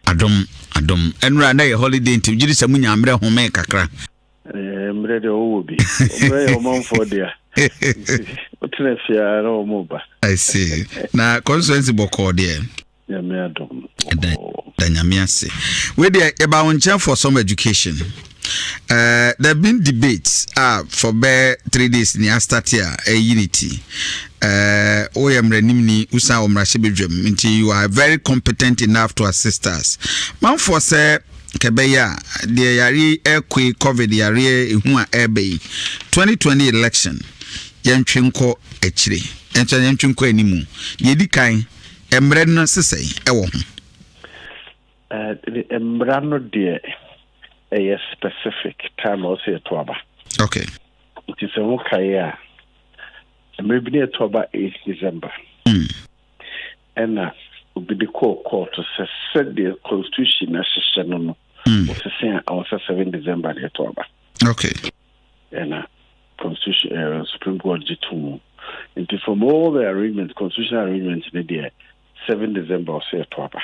Adom. Enra na ye holiday nti gidi se munya amre home kakra. Mre de owo bi. Mre o man for there. Otrefia na o mo ba. I see. Na constituency boko there. Yeah, me adom. Danyame ase. We dey about on for some education. There have been debates for 3 days in start here unity. Oyamrenimni usa omrashebedwem nti you are very competent enough to assist us. Man for say kebeya the yari ekwe covid yari ehu a ebe 2020 election yentwenko echire yentwenko animu yedi kan emre no sesei ewo ho emra no de a specific time also to aba. Okay. It is a okay. Maybe near to about 8 December. And will be the court to set the constitution as was saying I was 7 December near to aba. Okay. And constitution Supreme Court G2. And from all the arrangements, constitutional arrangements in the day 7 December or say to aba.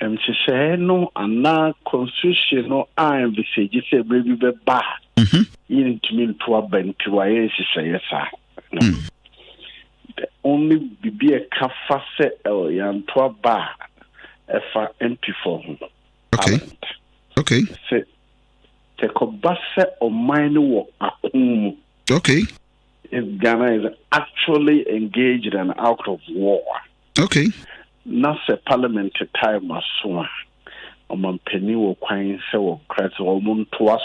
She said no, and now constitution no I envisage say maybe be bad. You to mean to a ben to a say yes. The only be a cafe set yan to a bar for MP for him. Okay. Okay. Say take a bus or mine work at Okay. If Ghana is actually engaged and out of war. Okay. Not a parliament time as soon. Among penny or quine so credit or moon to us.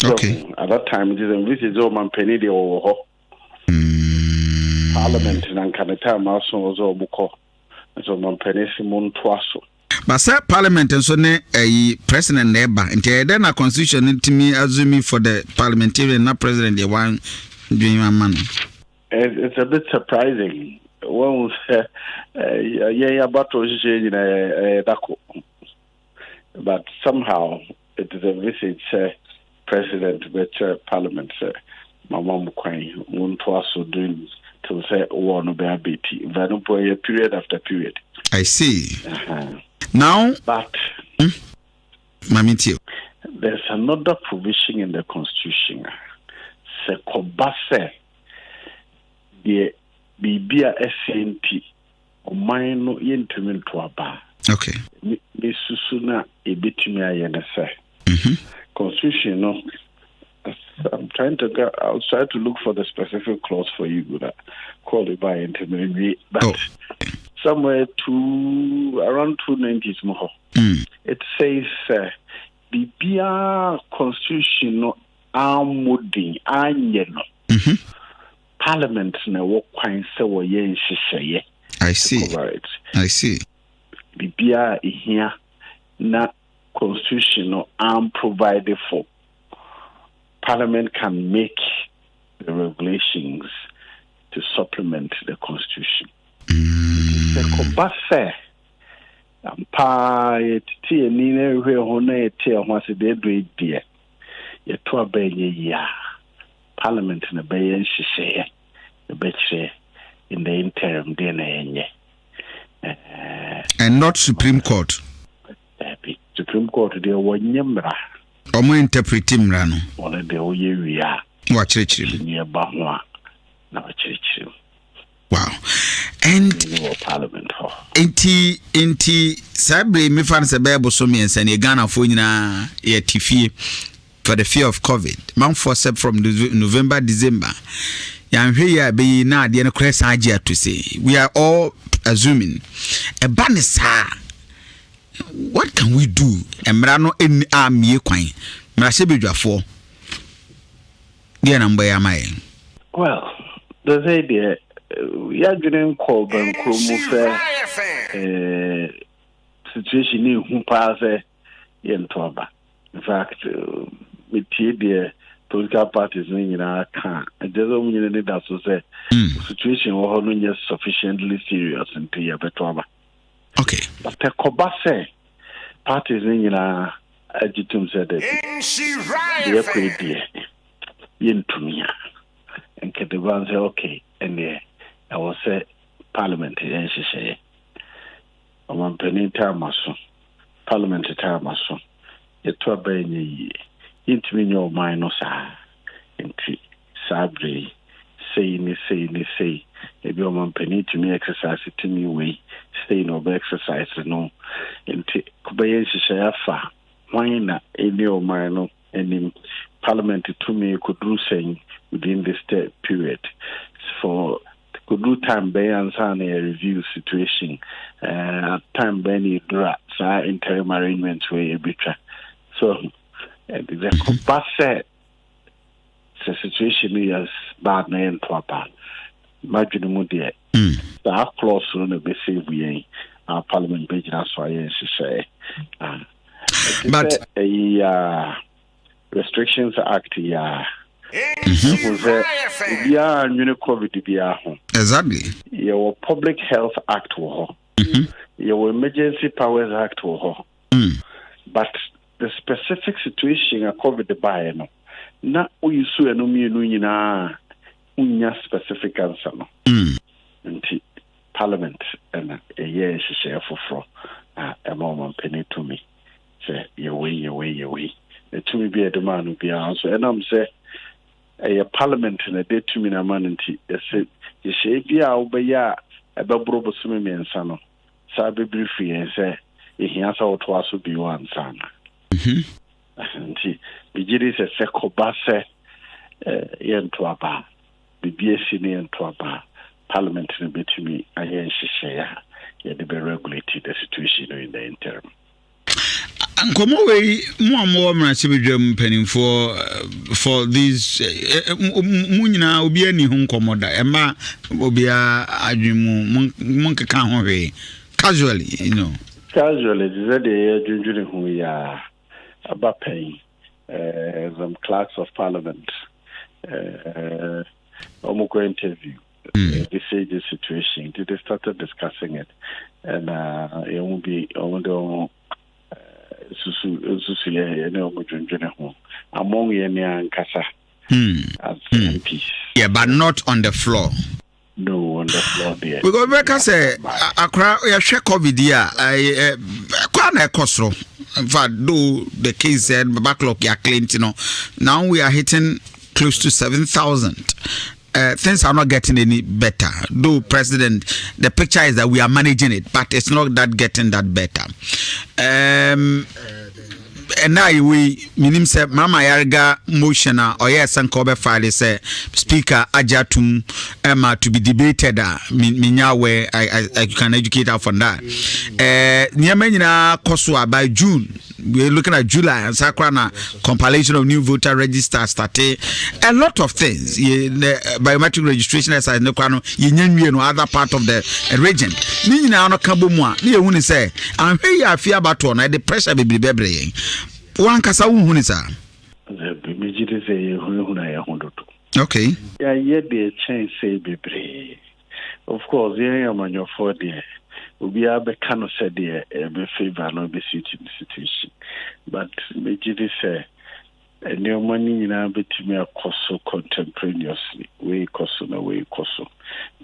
Okay. At that time, it is a visit of man penny or parliament and can time as soon as Obuko. So man penny moon to us. But sir, parliament and so ne a president neighbor. Until then, a constitution to me assuming for the parliamentarian, not president, the one doing my man. It's a bit surprising. Well, yeah, but somehow it is a visit president with parliament. My mom won't also doing to say one of their BT. Period after period. I see. Now, but there's another provision in the constitution. Sekobase the Bibia SNT or mine no yentumi to aba. Okay. Misusuna ebitumi ayenese. Constitution no. I'm trying to go. I'll try to look for the specific clause for you that call it by intermediate. But somewhere to around 290s more. It says Bibia constitution no amudi anyeno. Parliament na wo kwan se wo ye nhihye. I see. Right. I see. Bibia ihia na constitution no am provided for. Parliament can make the regulations to supplement the constitution. Se kobase ampa yeti ni na hwe ho na yeti ho ase de do die. Ye to abenye ya. Parliament na bayan shishye the betche in the interim DNA and not Supreme Court. Supreme Court de wonyemra omo interpretim ra no one de oyewia wa chirechiri ni ba ho na wa chirechiri. Wow. And Parliament inti sabre me fan se bebo so me ensa ne Ghana fo nyina ye tifie for the fear of COVID. Man for sep from November, December. Yanhwe ya be na de no kresa agia to say. We are all assuming a banisa. What can we do? Emra no eni amie kwan. Mra se bedwafo. Dia na mboya mai. Well, the idea we are getting called and Kromu situation in Humpaze in Toba. In fact, with the political parties in can and the other meaning that to say situation was not sufficiently serious in Toba. Okay. But the Kobase parties in Agitum said that they are pretty into me. And Kedevan say, okay, and I will say Parliament, and she say, Omampani time aso, Parliament time aso. Yeto abenye yi. Intimi nyo mine sa. Inti sabre say. Ebi omampani to me exercise to me way. Stay no be exercise no. Inti kubaye shisha fa. Why na any o mine any Parliament to me could do saying within this period for could do time by and a review situation time by any interim arrangements way a bit so the combat the situation is bad na proper imagine mo there that clause no be say we our Parliament be just why say but Restrictions Act, yeah. Yeah, COVID, exactly. Your Public Health Act, your Emergency Powers Act, but the specific situation of COVID, by no, not we sue no me no specific answer no. Until Parliament and a year share for a moment penny to me. Say your way. To me be a demand be answer and I'm say a parliament in a day to me na manity say you say be obey a babrobo sumi and sano sabe briefly and say he answer what was to be one sana and be a second basse yen to aba be BSc to aba parliament in a bit to me I hear share yeah they be regulated the situation in the interim. Nkomo we mo mrachi bedwam panin for these munyina obi ani hu nkomoda ema obi adwemu monkeka ho we casually casually the adwudwure hu ya abapen some clerks of parliament omoko interview they say the situation they started discussing it and it will be on among Yenya Kasa as MPs. Yeah, but not on the floor. No, on the floor there. Because Becca say, Accra, we share COVID here. Quite costro. In fact, though the case said backlog ya claimed, now we are hitting close to 7,000. Things are not getting any better. Though President, the picture is that we are managing it, but it's not that getting that better. And now we minim say Mama Yarga motion or yes and Kobe file say Speaker Ajatum Emma to be debated. Minyawe I can educate her from that. Niamenina Koswa by June. We're looking at July and Sakrana compilation of new voter register started a lot of things. The biometric registration as I know no other part of the region. Nina no kabumwa. Ni ehuni say and here you fear about one the pressure be bebre. One kasa uhuni sa. Mijiti say huna ya hundoto. Okay. Yeah, the change say bebre. Of course, yeah, man your for there. We are be cannot say there be favor no be suiting the situation. But Mijiti say and your money na betimi akoso contemporaneously. We koso na we koso.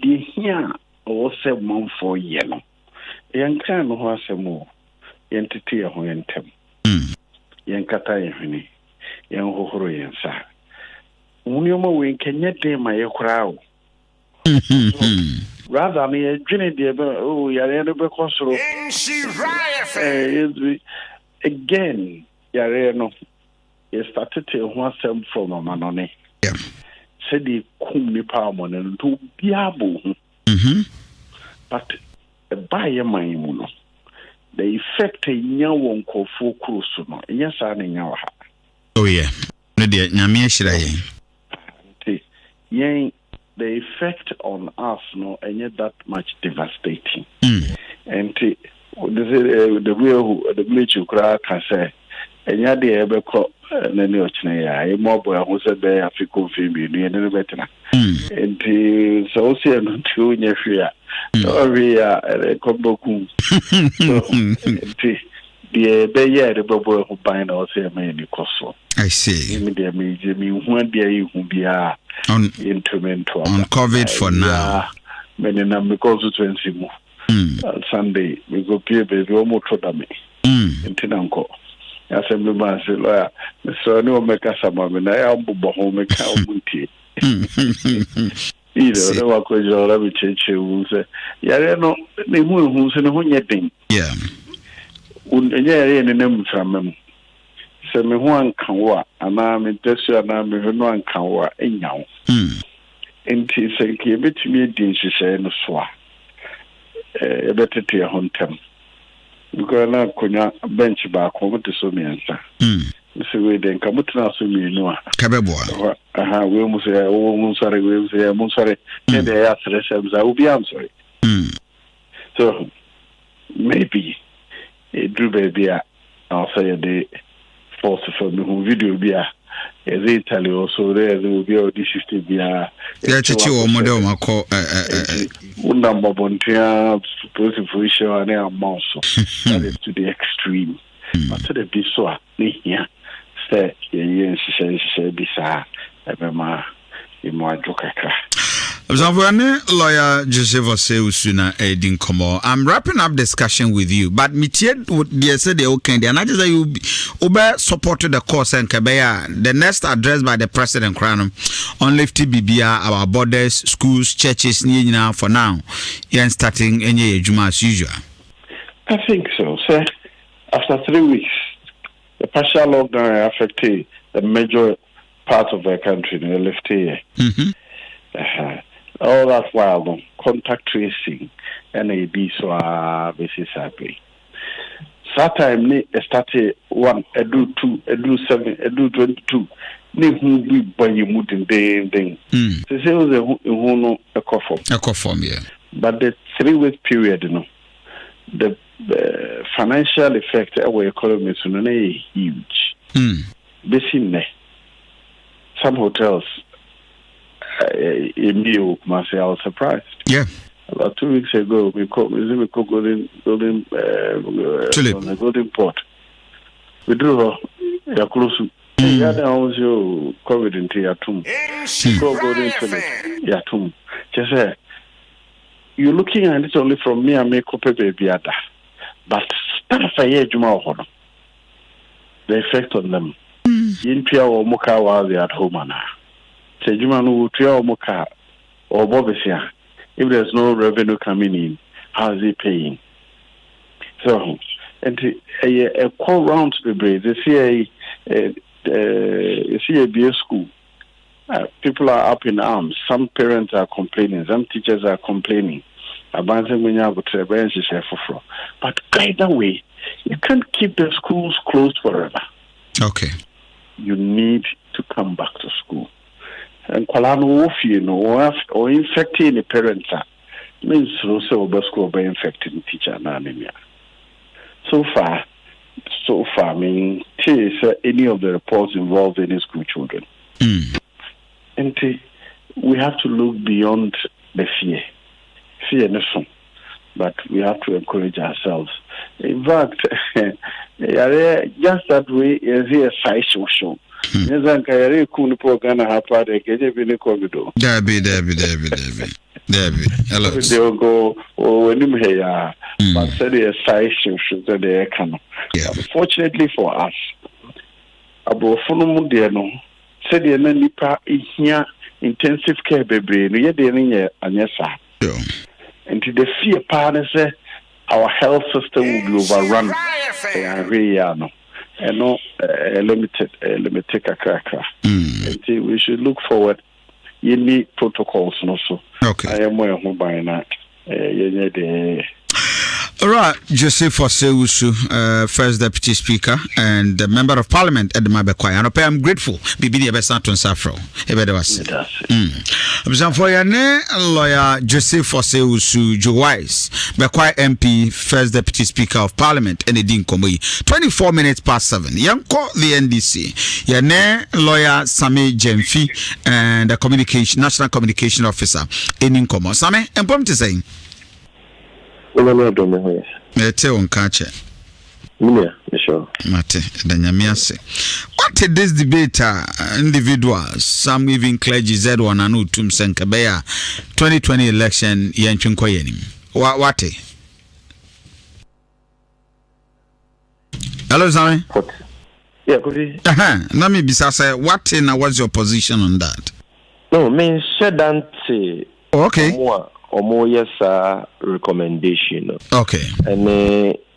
The here or say month for yellow. Yankan no ho asemo. Entity ho yentem. Yankata yehuni. Yan hohoro yensa. Unyomo we kenya de ma yekrao. Rather me a dream de oh yare no be kosoro. Nhyira again yare no. You started to want some from a manone. Yeah. Said the kum nipa mon to biabo. But by a maimuno. The effect in your won't call for crusono. Yes, I know. Oh, yeah. No, dear, Namia Shiraye. Yea, the effect on us, no, and yet that much devastating. And the real, the bleach you cry can say, and yet the ever crop, and then you're a mobile who said they have to confirm you, and better. And so, see, I'm too in your fear. Sorry, Kobokum. The year the bubble who bind us here many cost. I see. Me, one day you will be on COVID for now. Many numbers because of 20 more. Sunday we go pay baby almost to me in Tinanko. Assembly man say lawyer Mr. No make us some me na ya mbo ho me ka omuntie. No wa ko jora bi cheche wu say yare no ne hu se no ho nyedin. Yeah. Unye yare ne nem framem. Se me ho anka wo ana me tesu ana me no anka wo enyawo. Enti se ke betumi din hyehyɛ no so a ebetete ho ntem. Because na konya bench ba ko mo te so miensa. Se we den ka mutuna so mienu a. Kabeboa. Aha, we mu say o mu sorry, we say mu sorry. Ne dey ya stress am obi am sorry. So maybe a drew baby I'll say the force for me video be a Italy also there will be all this system be a chichi o model mako number bontia supposed to show an amount that is to the extreme. But to the biswa here say she bisa ebema imo adwokaka. Lawyer Joseph Osei-Usu Edin Komo. I'm wrapping up discussion with you, but Mitier would say the okay, and I just say you supported the course and Kabeya. The next address by the President Crown on lifting BBR, our borders, schools, churches, now for now, and starting any Juma as usual. I think so, sir. After 3 weeks, the partial lockdown affected the major part of the country in the left here. All that while, contact tracing and a be so basis happy. That time, started 1, do 2, do 7, do 22. Ni who be by you mutin ding. So say was who no a coform, yeah. But the 3 week period, the financial effect of our economy is huge. Basically, some hotels. I was surprised. Yeah. About 2 weeks ago, we called Golden Port. We drew Yakulusu. Yada also COVID into Yatum. Golden Yatum. Just say you're looking at it only from me and make up a baby ada. But staff a year Juma the effect on them. In Pia or Moka while they're at home now. Or Bobisia. If there's no revenue coming in, how is he paying? So, and a call round to the brain. They see a beer school. People are up in arms. Some parents are complaining. Some teachers are complaining. But either way, you can't keep the schools closed forever. Okay. You need to come back to school. And Kolano or infecting the parents means also school by infecting teacher and anemia. So far, I mean, any of the reports involved any school children. And we have to look beyond the fear. Fear nothing, but we have to encourage ourselves. In fact, just that way is here a social. Nezanka yare kunu po gana hapa de keje bini kovido. Debi. Hello. They will go when you hear, but said a size should the canoe. Fortunately for us, about Funumu Diano said the Nipa here intensive care baby, no yet the Anyasa. And to the fear partner say our health system will be overrun. And no limited a cracker. We should look forward. You need protocols also. Okay. I am more by that. All right, Joseph Osei-Usu, First Deputy Speaker and the Member of Parliament at the Mabekwai. I'm grateful. Bibi Ebesanton Safro. For your name, Lawyer Joseph Osei-Usu, Joe Wise, Bekwai MP, First Deputy Speaker of Parliament, and Edin Komoyi. 24 minutes past 7. Yanko the NDC. Your name, Lawyer Sami Jemfi, and the National Communication Officer, Edin Komo. Sami, and point to saying. Mete on catch. Mate, what is this debate? Individuals, some even clergy Z1 and Utum Senkabeya 2020 election Yanchin Koyenim. What? Hello, Zami. Yeah, could you? Let me be say, what's your position on that? No, mean shouldn't okay. Or more yes recommendation. Okay. And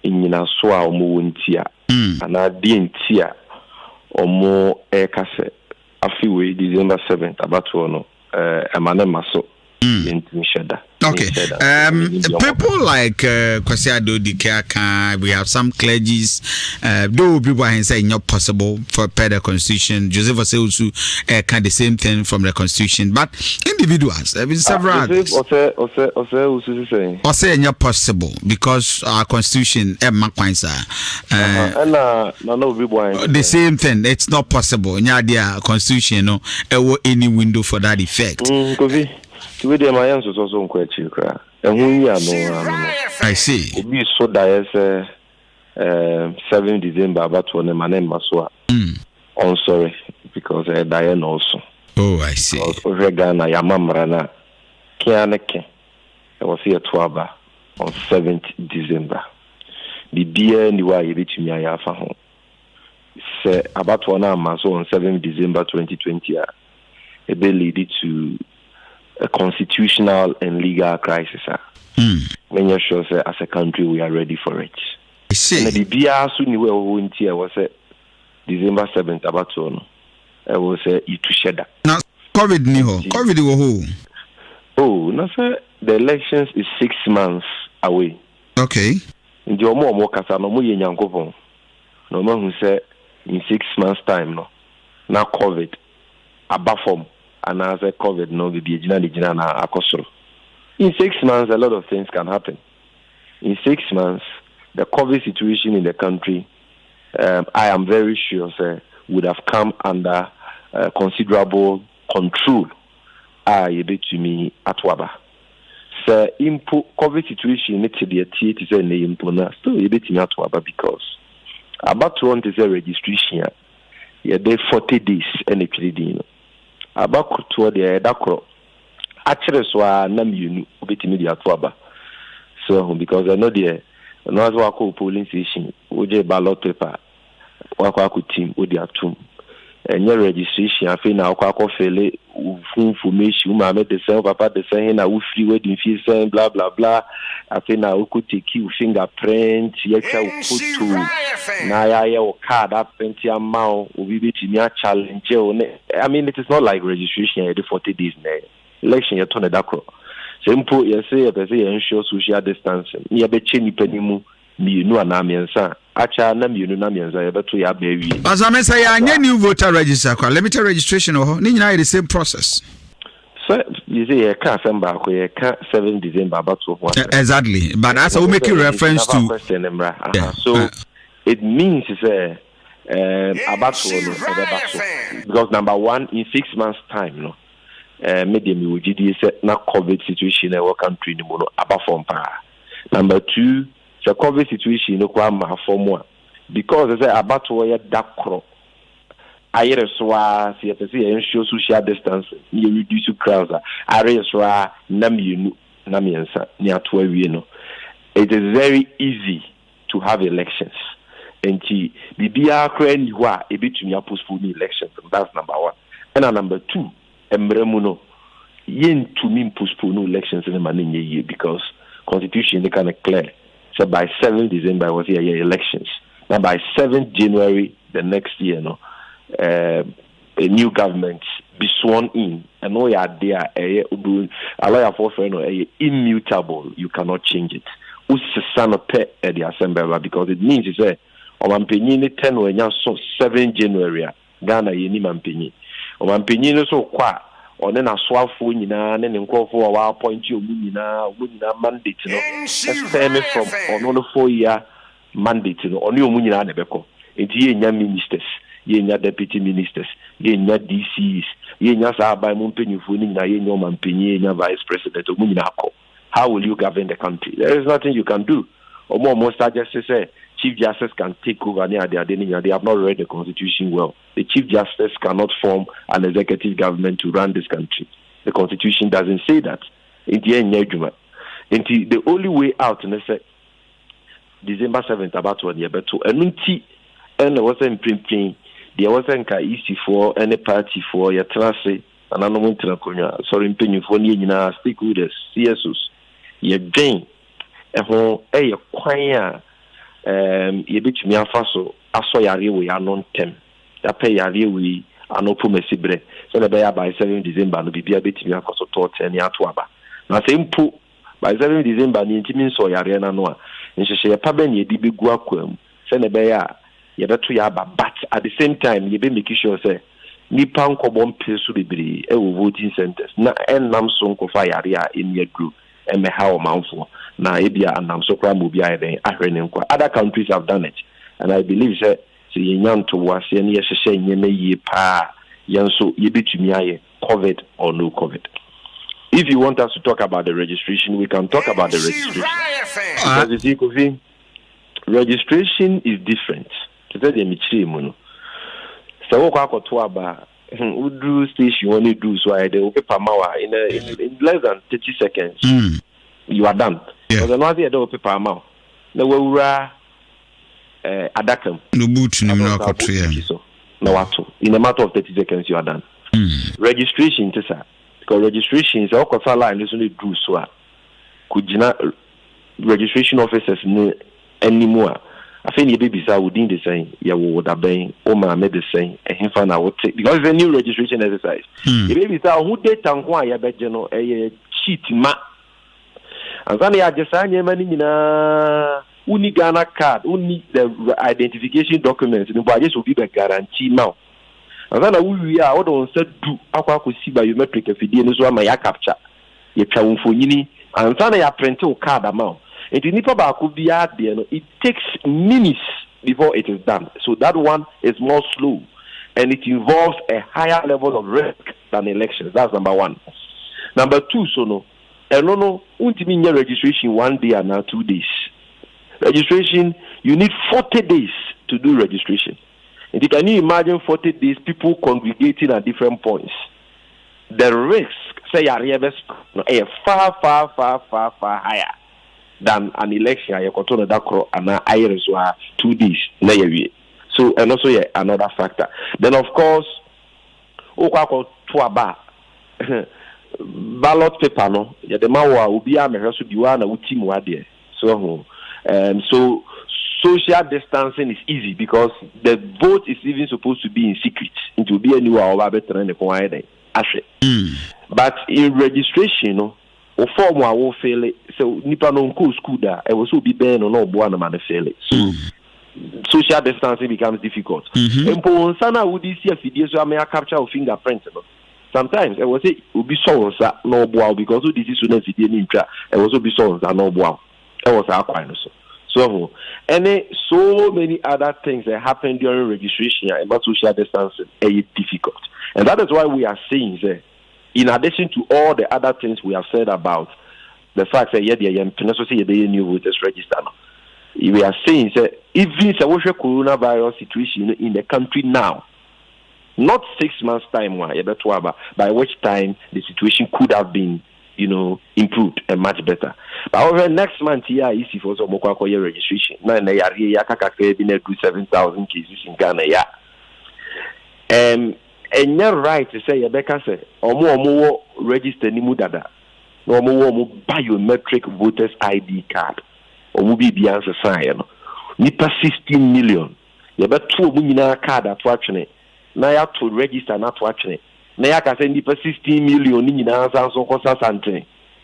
in a swa or more wintia. And I didn't tear or more air cassette. A few way December 7th about one a man maso in Nhyira. Okay. People like Kwasi Addo, we have some clergies. Though people are saying not possible for per the constitution. Joseph also can the same thing from the constitution, but individuals. There been several. Or say not possible because our constitution the same thing. It's not possible. Their constitution no any window for that effect. With the Mayans was also quite cheap, and we are no. I see. We so that 7 December about one my name Maswa. I'm sorry because Diane also. Oh, I see. Regana Yamamrana Kianeke. I was here 12 on 7th December. The beer and the way you reach me, I have home. Say about 1 hour on 7th December 2020. It lead to a constitutional and legal crisis. When you're sure as a country we are ready for it. I see. And the BR soon was December 7th about to I was it to shed. Now COVID niho. COVID wo. Oh, no sir. The elections is 6 months away. Okay. In the more kasa no mo yenyankopon. No man who say in 6 months time no. Now COVID abafom. And as a COVID, no, in 6 months, a lot of things can happen. In 6 months, the COVID situation in the country, I am very sure, sir, would have come under considerable control. A bit to me at Waba. Sir, COVID situation, it's the theater is a name, still a bit in at Waba because about 20 is a registration. Yeah, they 40 days and a trading. About to the Dakro. Actually, so I name you bit media to so because I know the Nazwako polling station, OJ ballot paper, Wakaku team, Odia tomb. And your registration, I feel now Kwako Fele, information, I made the same papa the same, I will free wedding fees, blah blah blah. I feel now could take you fingerprint, yes, I will put to Naya or card up plenty amount will be between your challenge. I mean, it is not like registration every 40 days. Election, you turn a dacro. Simple, you say, ensure social distancing. You be chenny penny. You know, an amiansa. Acha, nam you know, amiansa, but we are baby. As I say, I need new voter register, limited registration, or the same process. So, you say, I can't send back where I can't 7 December about 1. Exactly, but as I will make a reference to. Question, so, it means, about because number one, in 6 months' time, you know. Medium will GD not COVID situation in our country anymore, about from power. Number two, the COVID situation in the for more because as I about to wear dark crop. I hear a swa, ensure social distance, you reduce crowds. I hear a swa, Namiansa, near 12 years. It is very easy to have elections. And the BR crane you are a bit to postpone elections. That's number one. And number two, Embremuno, yen to mean postpone elections in the money year because constitution they kind of clear. So by 7 December was here elections. Now by 7th January the next year, a new government be sworn in, and all you are there, a lawyer for immutable. You cannot change it. Son of pet at the assembly because it means it's a on penny 10 or 7 January Ghana yeni mampenny. On penny so qua or then a swap for you now, and then call for our point you mandate from on 4 year mandate on your munina nebeko. It's your ministers, your deputy ministers, your DCs, your by Mumpenny Funing, your mampenny, your vice president of Munako. How will you govern the country? There is nothing you can do. Or most justices say Chief Justice can take over. They have not read the Constitution well. The Chief Justice cannot form an executive government to run this country. The Constitution doesn't say that. The only way out, and they say December 7th about 1 year, but to and there was a printing. There was a easy for any party for your trust. And I don't want sorry, impending for Nina stakeholders, CSOs, your Jane, a whole a choir, ye bitch me a faso, I saw ya we are non tem. Ya pay ya we are no pumesibre, so the bear by 7 December, no be a bit me a faso taught any atwaba. Now, same poo by 7 December, the intimate so ya rena noa, and she say a paben ye dibi guaquum, send a bear, ye better yaba, but at the same time, ye be making sure say. Nipa nkobom peso bebre e wo voting centers na enam so nkofa yare a enya group e me ha o manfo na e bia anam so kra mo bia e den ahwe ne nkwa. Other countries have done it, and I believe say yenyan to wase ne ye hye nyeme yie pa yenso ye betumi aye COVID or no COVID. If you want us to talk about the registration, we can talk about the registration. Because you see, Kofi, registration is different. To tell them it's so what I to about do station only do so I do paper mawa in less than 30 seconds. You are done. Because another day do paper mawa. No we adakam. No boot no no what in a matter of 30 seconds you are done. Registration tesa. Because registration is all line listen do so. Could you not registration officers anymore? I think your babies are within the same. Yeah, would have been my medicine and find out because it's a new registration exercise. Your babies are who date and why I bet you know a cheat ma. And then I just sign your money in a Ghana card, only the identification documents, and the just will be the guarantee now. And then we are all on said do I could see biometric if you didn't my capture. You can for yini and then I print a card amount. It takes minutes before it is done. So that one is more slow. And it involves a higher level of risk than elections. That's number one. Number two, registration 1 day and now 2 days. Registration, you need 40 days to do registration. And can you imagine 40 days, people congregating at different points? The risk, say, are far higher than an election. I control that crowd and I 2 days. So and also another factor. Then of course, ballot paper no. The mawa ubi ameresu biwa na uti muadie. So social distancing is easy because the vote is even supposed to be in secret. It will be anywhere over better than the But in registration, no. O form wa wo fail it so nipa no nko school da e was so be ben no bo na man fail it so social distancing becomes difficult empo sana wo di see afidie so am capture of fingerprint no sometimes e was say obi so nsa no bo because o di so na afidie ni ntwa e was obi so nsa no bo e was akwan no so so many other things that happen during registration about social distancing is difficult, and that is why we are saying that in addition to all the other things we have said about the fact that new voters register, we are saying that even the coronavirus situation in the country now, not 6 months time, by which time the situation could have been, improved and much better. But however, next month here is for some registration. Now, 7,000 cases in Ghana. And you're right to say, Rebecca said, or register ni mudada, or more biometric voters ID card, or will be beyond sign. Nipa 16 million. You bet 2 million card at watching it. Now you have to register not watching it. Now you can say nipa 16 million in answer so constant.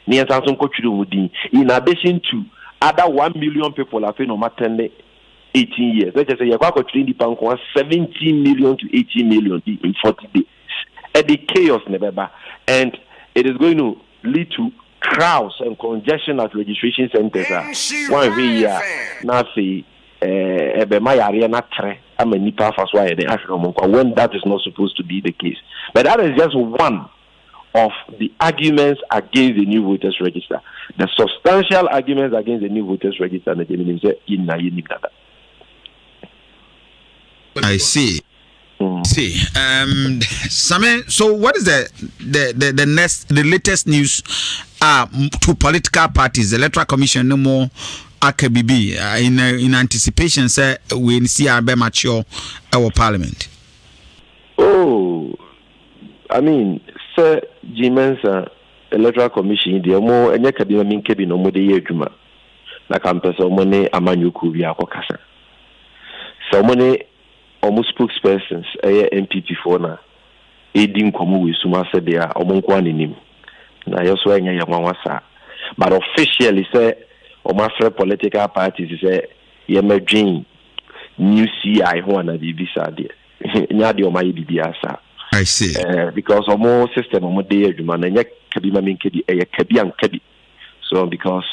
In addition to other 1 million people have been on 18 years. Let's just say you're going to train the bank 17 million to 18 million in 40 days. And the chaos never, and it is going to lead to crowds and congestion at registration centers. One year, now say, when that is not supposed to be the case. But that is just one of the arguments against the new voters register. The substantial arguments against the new voters register. I see. Same, so what is the latest news to political parties? The Electoral Commission no more akabibi in anticipation say we see our be mature our parliament. Oh, I mean, sir, Jimensa Electoral Commission, the more and yakabina min kebi no more the year juma. Na campus or money amanyuku via Kokasa. So many almost spokespersons, MPP for na, aiding Komu with Suma said they are Omonquan in him. Na Yoswang Yamawasa. But officially, say, Omafre political parties say, Yemerging, new CI, Juana di Visa, Nyadi Omai Biasa. I see. Because more system, more day, man, and Kabima Minkedi, a Kabi and Kabi. So, because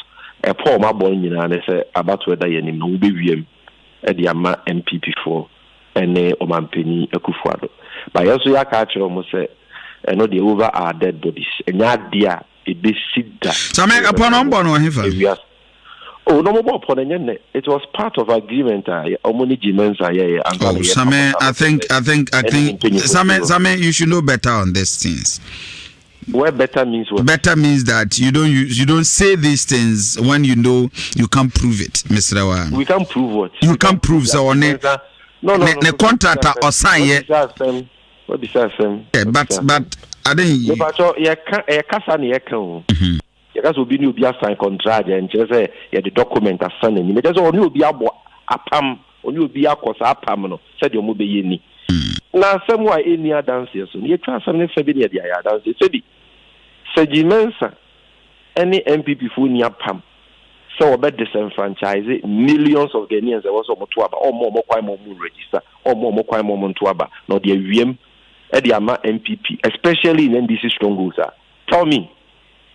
a poor my boy, and I say about whether you know, be at the Ama MPP4 and Oman Penny Ekufuado. But also, ya catch almost say, I know the over our dead bodies, and Yadia. It be sit that. So make upon Hifa. Oh, no more upon it was part of agreement. Omoni Jimensa, I think, Same, you should know better on these things. What better means what? Better means that you don't say these things when you know you can't prove it, Mr. Awa. We can't prove what? You can't prove so on it. No. The contractor or sign it. What besides them? Yeah, but I didn't. But you can't you guys will be new sign contract and just say the document are signing. You just only be a pam, only be a course a pam. Said you be yeni. Now, somewhere in your dances, you try something for the idea. Dances, said Jimensa, any MPP for near pam. So about disenfranchise millions of Ghanaians. There was more register, or more tuaba. No, the VM, Ediama MPP, especially in NDC strongholds. Tell me.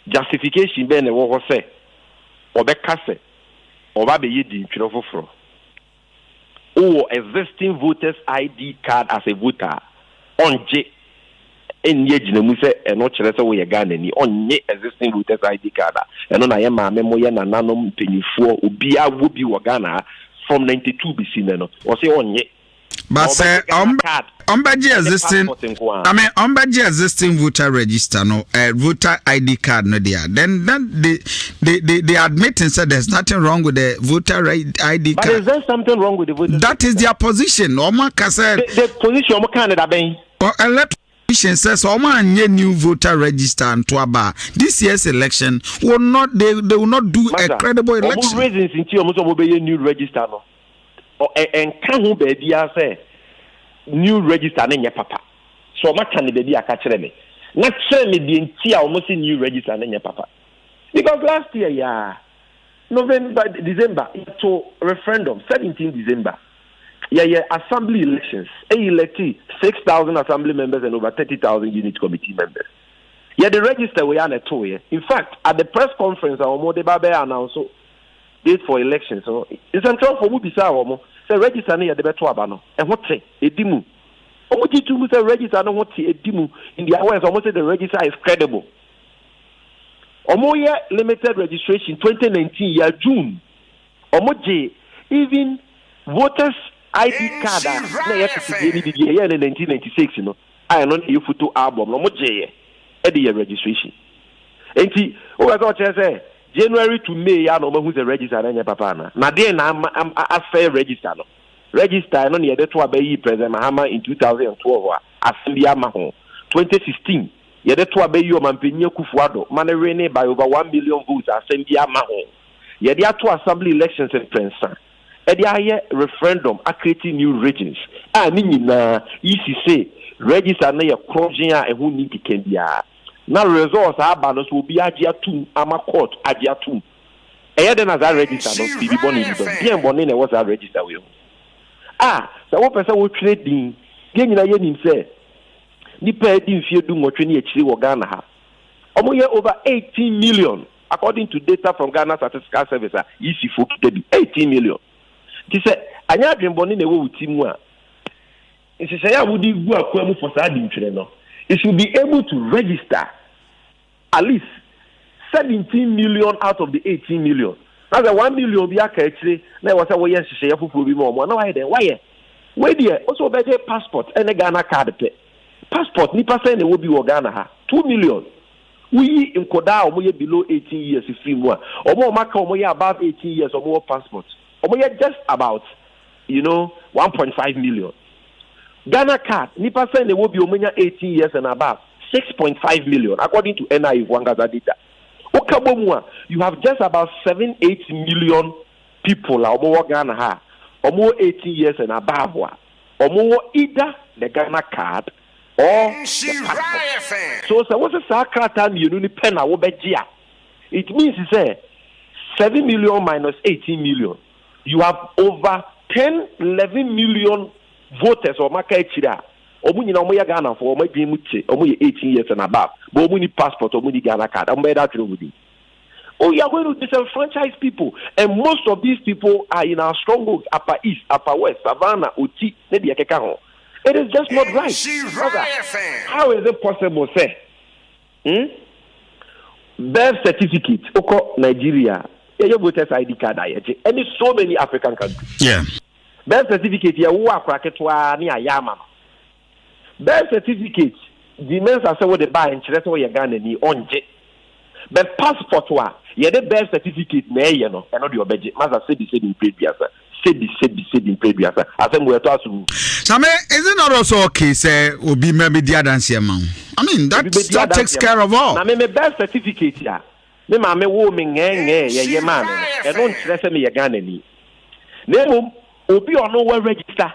Justification be na wo say obekase obabe yedi ntwirofoforo existing voters ID card as a voter onje enye ginemu say eno kire say wo ye Ghana ni onye existing voters ID card eno na ye maame mo ye nananom mpanyifo obi awo bi wo Ghana from 92 BC no o say onye. But say existing voter register no voter ID card no there. Then they admit and said there's nothing wrong with the voter ID card. But is there something wrong with the voter? That is their position. The position of Canada being election says Oman new voter register and Tuaba. This year's election will not they will not do a credible election. Reasons in almost new register no. And can who be say new register na papa so much can be aka kire me na kire me the entire almost new register na papa because last year November December to referendum 17 December assembly elections elected 6,000 assembly members and over 30,000 unit committee members. The register we are to in fact at the press conference our mode babe announced date for elections. So it's central for Mubisa Omo. Say register near the beto abano. And what say? Edimu. Omo to say register no what edimu in the hours almost say the register is credible. Omo year limited registration 2019 year June. Omo J even voters ID card na year in 1996 you know. I know you photo album omo J e year registration. Enti o ga say January to May, ya no who's a register and papa na then I'm fair register no. Register no near the to abayi President Mahama in 2012 assembly amaho. 2016 ye the to abayi o mampenye Kufuado manere by over 1 million votes assembly amaho. Ye the to assembly elections in Prensa. E the referendum creating new regions. Ni na isi say register na ye crossing a who need to kendia. Now results are balance will be Ajiatum, Ama Court, Ajiatum. Then as I register, no, be born in the morning, was I register with. So what person will trading? Getting a yen say, Nipa didn't fear do more training at Ghana. Over 18 million, according to data from Ghana Statistical Service, easy for 18 million. He said, I had been born in a way with Timua. He said, I would do a quamu for Sadim Treno. It should be able to register at least 17 million out of the 18 million. Now the 1 million be actually now was a way to say for be more. Now why then? Why? Where there also better passport and a Ghana card. Passport ni person will be Ghana 2 million. We in Koda or below 18 years if you more. Or more maka or above 18 years or more passports. Or more just about 1.5 million. Ghana card, Nipa saying they will be 18 years and above. 6.5 million according to NI Wangaza data. Okabomwa, you have just about 7-8 million people or more Ghana or more 18 years and above or more either the Ghana card or Nhyira. So what's a sakratan you pen a it means to say 7 million minus 18 million. You have over 10-11 million voters or Makaichida. Omu nyina omo ya Ghana for omo bi muche omo 18 years and above but omo ni passport omo ni Ghana card omo that with it. Oh, you are going to disenfranchise people, and most of these people are in our strongholds, Upper East, Upper West, Savannah, Oti, maybe Akekaho. It is just not right. Brother, how is it possible, say? Birth certificate, Oko Nigeria, your voters ID card, and it's so many African countries. Yeah. Birth certificate, ya uwa kraketwa ni ayama. Birth certificate, the men are saying what they buy and children what you Ghana ni onje. But passport wa, you the birth certificate na you know, and not your budget. Master said in previous, said in previous. I think we are talking. Same, is it not also okay? Say, will be maybe the dance man. I mean, that takes care of all. Now, me birth certificate ya. Me ma me wo me ye man. And don't stress me ya Ghana ni. Nemo, obi ono we register.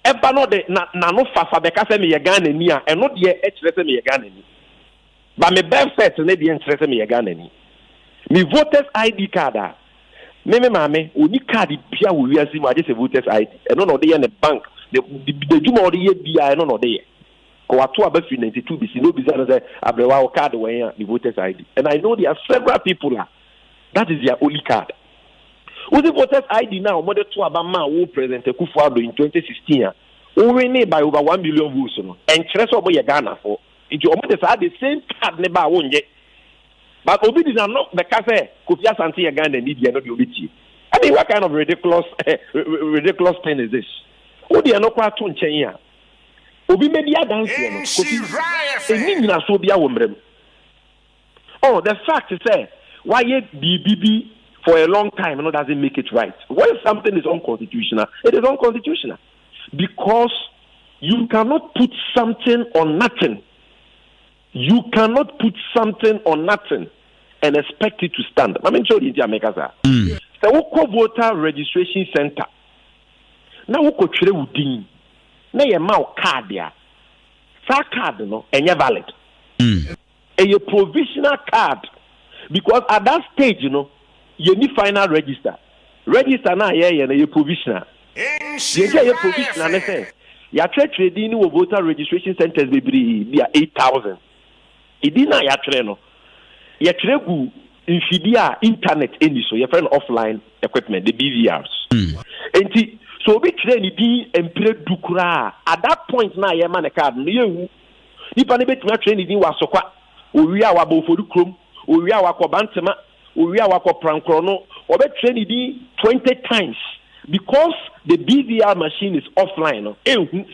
Eba no de na no fafa beka se me ye Ghana ni a eno de e kire se me ye Ghana ni. Ba me birth cert ne de kire se me ye Ghana ni. Me voters ID card a me mame oni card bia wo wi asi ma je se voters ID. Eno no de ye ne bank. The juma o de ye bia eno no de ye. Ko ato abafi 92 bisi no bisa no say abrewa o card we the voters ID. And I know there are several people that is their only card. With the voters ID now, more than 2 Abama who presented Kufuado in 2016, who win by over 1 million votes, and Chess over Ghana for into almost the same card never won yet. But Obi did not the cafe, Kufia Santi Ghana and Lydia not Obichi. I mean, what kind of ridiculous thing is this? Who they are not quite to change. Obi media dancing, oh, the fact is, why yet BBB? For a long time, doesn't make it right. When something is unconstitutional, it is unconstitutional. Because you cannot put something on nothing. You cannot put something on nothing and expect it to stand. I mean, show you Jamaica, sir. So, we call voter registration center. Now, we call Kro Yi Mu Nsem. Now, you have card there. That card, and you're valid. And your provisional card. Because at that stage, you need final register. Register now, you provisional. You provisional, say. You are trading with voter registration centers, they are 8,000. It did not trade. You trade in internet, so you find offline equipment, the BVRs. And so we train and play dukura. At that point, now you man a card. You can't be training was so quite. We are about for the chrome. We are our bantama. We are our prankrono. Or be trained 20 times because the BVR machine is offline.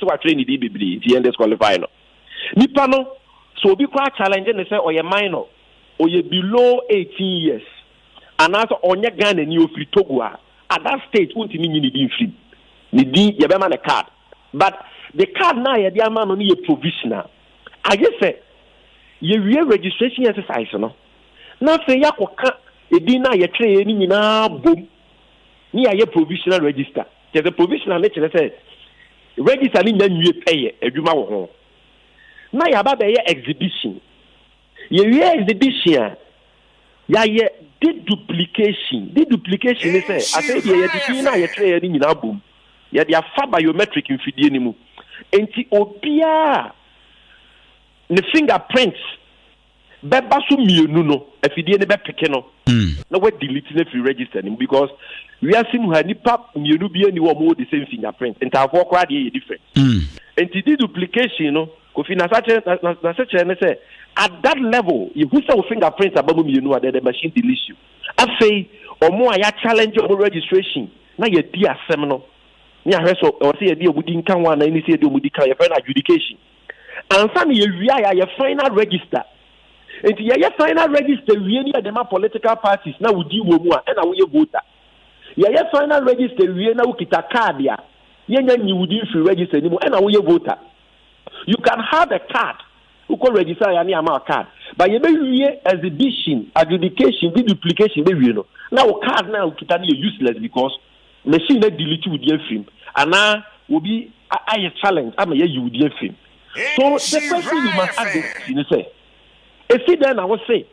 So I train the BBB. The end is qualified. Nipano. So be quite challenging. They say, or you minor, or you below 18 years, and also on your gun and you free Togua. At that stage, won't mean you need free. Need you man a card, but the card now you man only a provisional. I just say you real registration exercise, no. Now say ya koka edina ye train ni na boom. Ni ya provisional register. There's a provisional nature say register ni nyanwe pay adwuma wo ho. Na ya ba be exhibition. Ye exhibition ya ye deduplication. Deduplication is say I say ye edina ye train ni na boom. Ya dia fa biometric mfidie ni mu. Enti obia ne fingerprints beba so mienu no afidie ne be peke no na we delete na free register nim because we are seeing ha nipa mienu bi ani wo mo the same fingerprint and afọ kra dey different and the duplication no kofi na such na say at that level you who say fingerprints abamo mienu the machine delete you afei omo aya challenge omo registration na ye di asem no ni ahwe so o say ye di obudi nkan wa na ni say ye di obudi kan ye friend adjudication And some ye final register. And ye final register, we any of them political parties now would do more and we voter. Ye final register, we now kita card ya. Ye would register anymore and we voter. You can have a card who can register any amount card. But you may exhibition, adjudication, duplication, you know. Now card now kita useless because machine that delete with your film. And now will be a challenge. I'm a you with your film. So the question you must ask is say, if then I will say,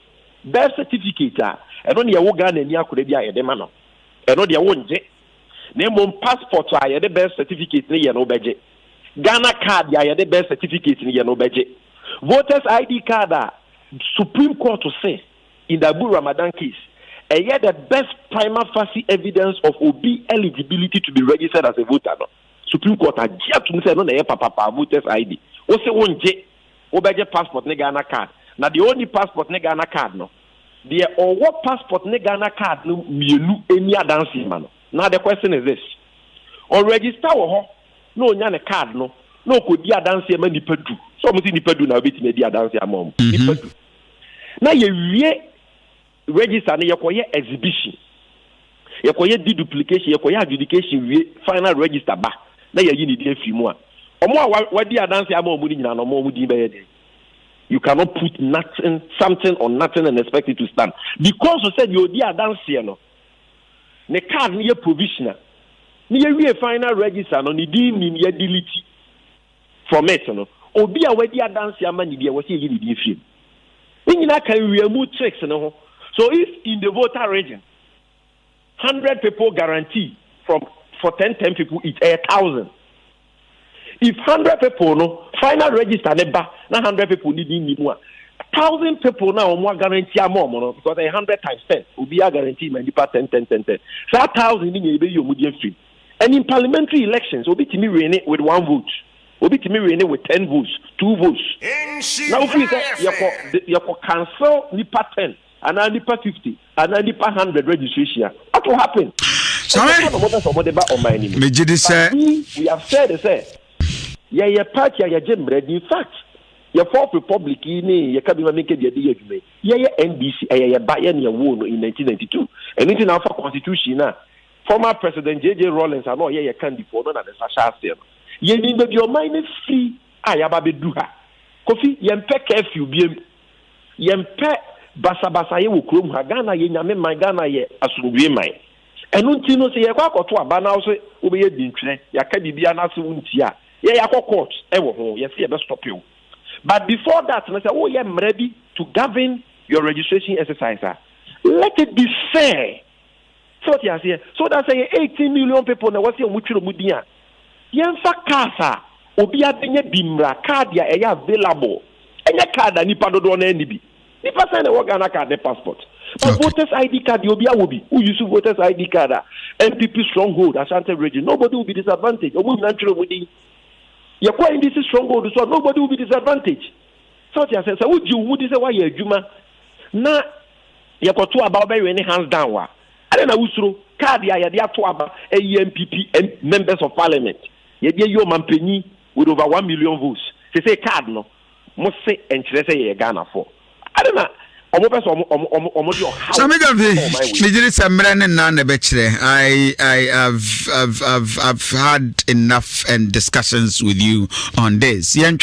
birth certificate, I don't know Ghana and Yakurebia, the man, I know their own jet. Name on passport, I had the birth certificate in no budget. Ghana card, I had the birth certificate in no budget. Voters ID card, Supreme Court to say in the Abu Ramadan case, and yet the best prima facie evidence of OB eligibility to be registered as a voter. No? Supreme Court had just to say no papa voters ID. What's the one J? Obey passport ne Ghana card. Now the only passport ne Ghana card no. The or what passport ne Ghana card no mienu any dancing man. Now the question is this: or register or no nyane card no could be a dancing man nipedu. So much nipedu na bit me dia dancing among nipedu. Now ye register ne yekoye exhibition. Yekoye deduplication, yekoye adjudication final register ba. Na ye ni dey fi mu a. You cannot put something on nothing and expect it to stand. Because you said you are dancing, no. The card near provisional. Near final register, no, need delete from it, no. Or be a way dear dancing, man, you was here in the film. When you can remove tricks, no. So if in the voter region, 100 people guarantee for 10 people, it's 1,000. If 100 people no final register never, na 100 people need more. 1,000 people now more guarantee more no because 100 times 10 will be a guarantee my department 10. So 1,000 in you medium free. And in parliamentary elections, will be to me reigning with 1 vote. Will be to me reigning with 10 votes, 2 votes. Now if you cancel nipa 10 and then nipa 50 and then nipa 100 registration, what will happen? Sorry. We have said yeah, party ya jembre. In fact, your fourth republic in ya kabima make the idea you yeah, NBC ya Bayern ya won in 1992. And it's now for constitution na. Former President J.J. Rawlings and all yeah can before no na the Sasha say. Ye need be your mind is free. Ayaba be do ha. Kofi yempe curfew biem. Yempe basa ye wo krom ha Ghana ye nyame man Ghana ye asumdue man. Enu nti no se ye kwa akoto aba na so obeye dintwe ya ka bibia na so ntia. Yeah, court. Yes, stop you. But before that, I say, oh, yeah, I'm ready to govern your registration exercise. Let it be fair. So that's 18 million people now. What's your mutual mudia? Yensa casa, Obia Benya Bimra, card ya available. And your card, and Nipa don't any be. Nipa send a work on card, the passport. But voters ID card, Obia will be. Who use voters ID card? MPP stronghold, Ashanti region. Nobody will be disadvantaged. Or will natural within. You're quite in this stronghold, so nobody will be disadvantaged. So I said, so would you say why you're Juma? Now, you're got to about very hands down. I don't know who's card, you are to about MPP and members of parliament. You're Mampeni with over 1 million votes. They say card, no, must say, and say you're Ghana for. I don't know. I have had enough and discussions with you on this. Yes. You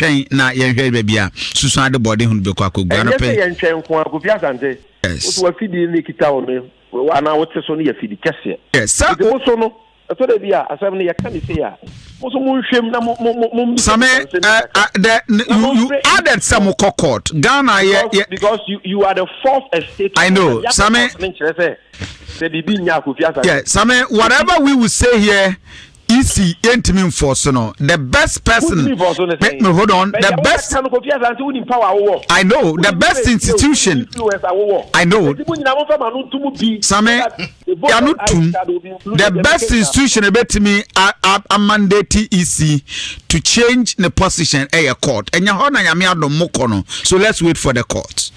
added some court. Ghana, because you are the fourth estate. I know. Whatever we will say here. Easy intimate force no. The best person. Hold on. The best. I know the best institution. I know. The best institution about me a mandate EC to change the position a court. And so let's wait for the court.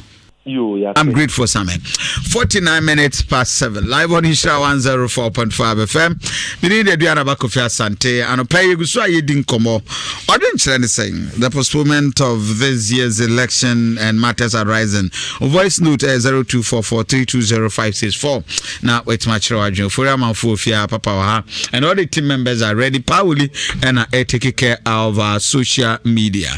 I'm grateful, Sammy. 49 minutes past 7. Live on Nhyira 104.5 FM. We need a Diana Bakofia Sante and pay you so I didn't come up. I didn't say anything. The postponement of this year's election and matters arising. Voice note 0244320564. Now, wait, much larger. For Fufia, Papa, and all the team members are ready, Pauli, and are taking care of our social media.